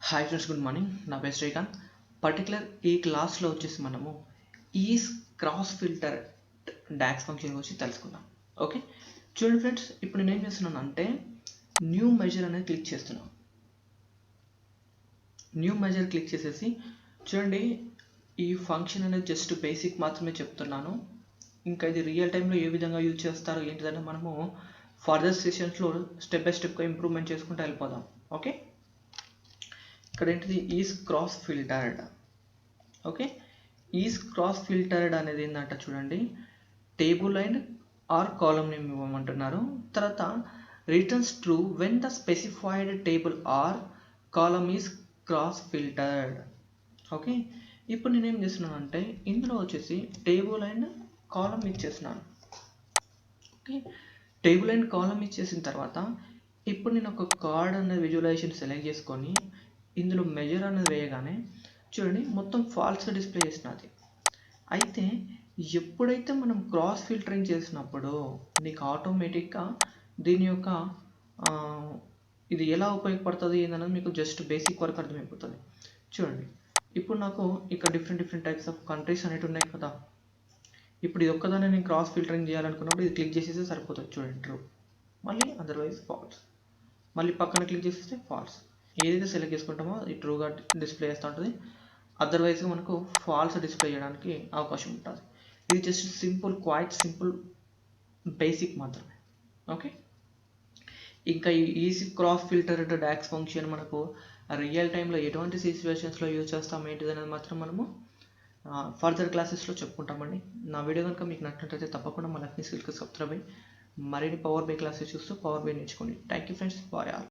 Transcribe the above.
Hi friends, good morning. నా పేరు Srikanth. Particular ఈ క్లాస్లో వచ్చేసి మనము is cross filter DAX function గురించి తెలుసుకుందాం. ఓకే, చూడండి ఫ్రెండ్స్, ఇప్పుడు నేను ఏం చేస్తున్నాను అంటే న్యూ మెజర్ అనేది క్లిక్ చేస్తున్నాను. న్యూ మెజర్ క్లిక్ చేసేసి చూడండి, ఈ ఫంక్షన్ అనేది జస్ట్ బేసిక్ మాత్రమే చెప్తున్నాను. ఇంకా ఇది రియల్ టైంలో ఏ విధంగా యూజ్ చేస్తారో ఏంటిదంటే మనము ఫర్దర్ సెషన్స్లో స్టెప్ బై స్టెప్గా ఇంప్రూవ్మెంట్ చేసుకుంటూ వెళ్ళిపోదాం. ఓకే, ఇక్కడ ఏంటిది is cross filtered. Okay, is cross filtered అనేది ఏంటంట చూడండి, table and or column name ఇవ్వమంటున్నారు. తర్వాత returns true when the specified table or column is cross filtered. Okay, ఇప్పుడు నేనేం చేస్తున్నాను అంటే ఇందులో వచ్చేసి టేబుల్ అండ్ కాలమ్ ఇచ్చేస్తున్నాను. ఓకే, టేబుల్ అండ్ కాలమ్ ఇచ్చేసిన తర్వాత ఇప్పుడు నేను ఒక కార్డ్ అనే విజువలైజేషన్ సెలెక్ట్ చేసుకొని ఇందులో మెజర్ అనేది వేయగానే చూడండి మొత్తం ఫాల్స్గా డిస్ప్లే చేసినది. అయితే ఎప్పుడైతే మనం క్రాస్ ఫిల్టరింగ్ చేసినప్పుడు నీకు ఆటోమేటిక్గా దీని యొక్క ఇది ఎలా ఉపయోగపడుతుంది ఏంటనేది మీకు జస్ట్ బేసిక్ వరకు అర్థమైపోతుంది. చూడండి, ఇప్పుడు నాకు ఇక్కడ డిఫరెంట్ టైప్స్ ఆఫ్ కంట్రీస్ అనేవి ఉన్నాయి కదా. ఇప్పుడు ఇది ఒక్కదాన్ని నేను క్రాస్ ఫిల్టరింగ్ చేయాలనుకున్నప్పుడు ఇది క్లిక్ చేసేస్తే సరిపోతుంది. చూడండి, ట్రూ, మళ్ళీ అదర్వైజ్ ఫాల్స్, మళ్ళీ పక్కన క్లిక్ చేసేస్తే ఫాల్స్. ఏదైతే సెలెక్ట్ చేసుకుంటామో ఇది ట్రూగా డిస్ప్లే చేస్తూ ఉంటుంది, అదర్వైజ్ మనకు ఫాల్స్ డిస్ప్లే చేయడానికి అవకాశం ఉంటుంది. ఇది just simple, quite simple, basic మాత్రమే. ఓకే, ఇంకా ఈ is cross filtered DAX function మనకు రియల్ టైంలో ఎటువంటి సిచ్యువేషన్స్లో యూజ్ చేస్తాం ఏంటిది అనేది మాత్రం మనము ఫర్దర్ క్లాసెస్లో చెప్పుకుంటామండి. నా వీడియో కనుక మీకు నచ్చినట్లయితే తప్పకుండా మన లక్ష్మీ స్కిల్కి సబ్స్క్రైబ్ అయ్యి మరిన్ని పవర్ బై క్లాసెస్ చూస్తూ పవర్ బై నేర్చుకోండి. Thank you friends, bye all.